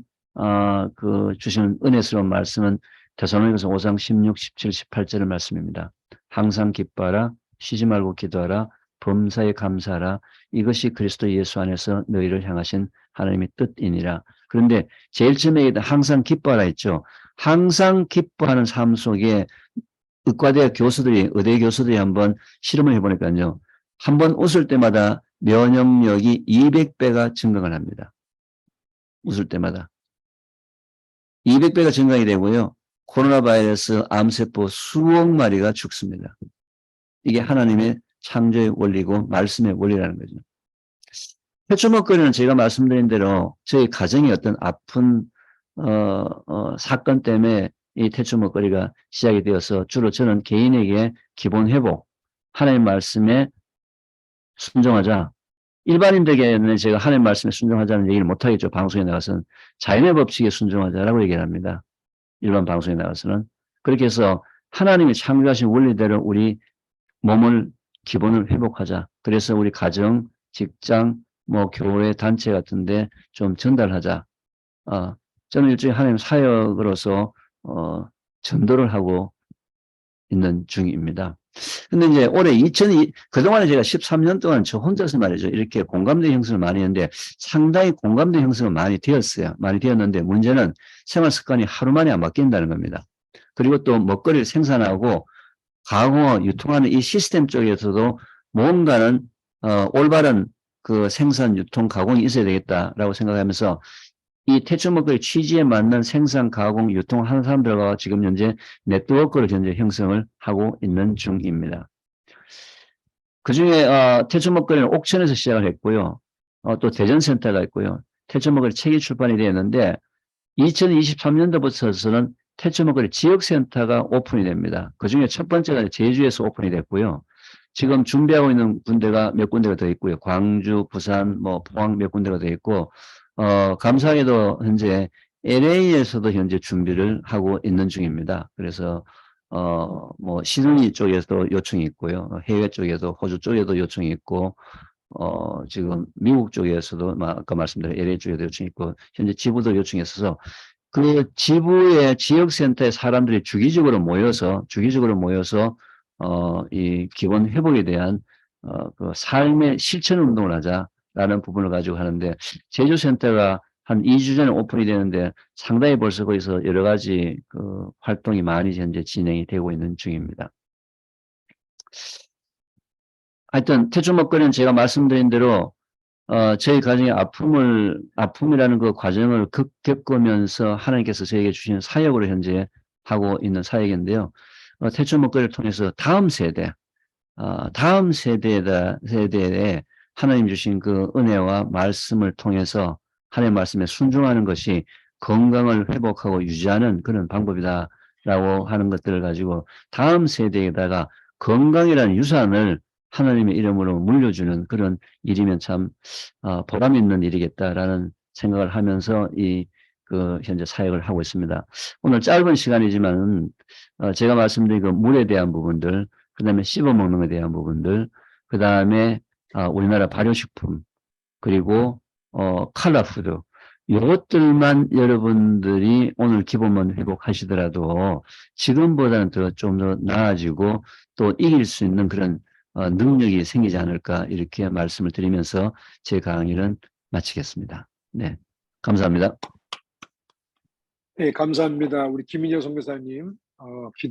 주신 은혜스러운 말씀은 데살로니가서 5장 16, 17, 18절의 말씀입니다. 항상 기뻐하라, 쉬지 말고 기도하라, 범사에 감사하라, 이것이 그리스도 예수 안에서 너희를 향하신 하나님의 뜻이니라. 그런데 제일 처음에 항상 기뻐하라 했죠. 항상 기뻐하는 삶 속에 의과대 교수들이, 의대 교수들이 한번 실험을 해보니까요, 한번 웃을 때마다 면역력이 200배가 증강을 합니다. 웃을 때마다. 200배가 증강이 되고요. 코로나 바이러스 암세포 수억 마리가 죽습니다. 이게 하나님의 창조의 원리고 말씀의 원리라는 거죠. 해초먹거리는 제가 말씀드린 대로 저희 가정의 어떤 아픈 사건 때문에 이 태초먹거리가 시작이 되어서 주로 저는 개인에게 기본 회복, 하나님 말씀에 순종하자. 일반인들에게는 제가 하나님 말씀에 순종하자는 얘기를 못하겠죠. 방송에 나가서는. 자연의 법칙에 순종하자라고 얘기를 합니다. 일반 방송에 나가서는. 그렇게 해서 하나님이 창조하신 원리대로 우리 몸을, 기본을 회복하자. 그래서 우리 가정, 직장, 교회, 단체 같은데 좀 전달하자. 저는 일종의 하나님 사역으로서 전도를 하고 있는 중입니다. 근데 이제 올해 그동안에 제가 13년 동안 저 혼자서 말이죠. 이렇게 공감대 형성을 많이 했는데 상당히 공감대 형성을 많이 되었어요. 많이 되었는데 문제는 생활 습관이 하루 만에 안 바뀐다는 겁니다. 그리고 또 먹거리를 생산하고 가공하고 유통하는 이 시스템 쪽에서도 뭔가는 올바른 그 생산, 유통, 가공이 있어야 되겠다라고 생각하면서 이 태초먹거리 취지에 맞는 생산, 가공, 유통하는 사람들과 지금 현재 네트워크를 현재 형성을 하고 있는 중입니다. 그 중에 태초먹거리는 옥천에서 시작을 했고요. 또 대전센터가 있고요. 태초먹거리 책이 출판이 되었는데 2023년도부터서는 태초먹거리 지역센터가 오픈이 됩니다. 그 중에 첫 번째가 제주에서 오픈이 됐고요. 지금 준비하고 있는 군데가 몇 군데가 더 있고요. 광주, 부산, 포항 몇 군데가 더 있고, 감사하게도 현재 LA에서도 현재 준비를 하고 있는 중입니다. 그래서, 시드니 쪽에서도 요청이 있고요. 해외 쪽에도, 호주 쪽에도 요청이 있고, 지금 미국 쪽에서도 아까 말씀드린 LA 쪽에도 요청이 있고, 현재 지부도 요청이 있어서 그 지부의 지역센터에 사람들이 주기적으로 모여서 이 기본 회복에 대한 그 삶의 실천 운동을 하자라는 부분을 가지고 하는데 제주센터가 한 2주 전에 오픈이 되는데 상당히 벌써 거기서 여러 가지 그 활동이 많이 현재 진행이 되고 있는 중입니다. 하여튼 태초먹거리는 제가 말씀드린 대로 저희 가정의 아픔이라는 그 과정을 겪으면서 하나님께서 저에게 주신 사역으로 현재 하고 있는 사역인데요. 태초먹거리를 통해서 다음 세대에 하나님 주신 그 은혜와 말씀을 통해서 하나님의 말씀에 순종하는 것이 건강을 회복하고 유지하는 그런 방법이다라고 하는 것들을 가지고 다음 세대에다가 건강이라는 유산을 하나님의 이름으로 물려주는 그런 일이면 참 보람 있는 일이겠다라는 생각을 하면서 현재 사역을 하고 있습니다. 오늘 짧은 시간이지만 제가 말씀드린 그 물에 대한 부분들, 그 다음에 씹어먹는 것에 대한 부분들, 그 다음에 우리나라 발효식품, 그리고 칼라푸드, 이것들만 여러분들이 오늘 기본만 회복하시더라도 지금보다는 좀 더 나아지고 또 이길 수 있는 그런 능력이 생기지 않을까 이렇게 말씀을 드리면서 제 강의는 마치겠습니다. 네, 감사합니다. 네, 감사합니다. 우리 김인여 선교사님.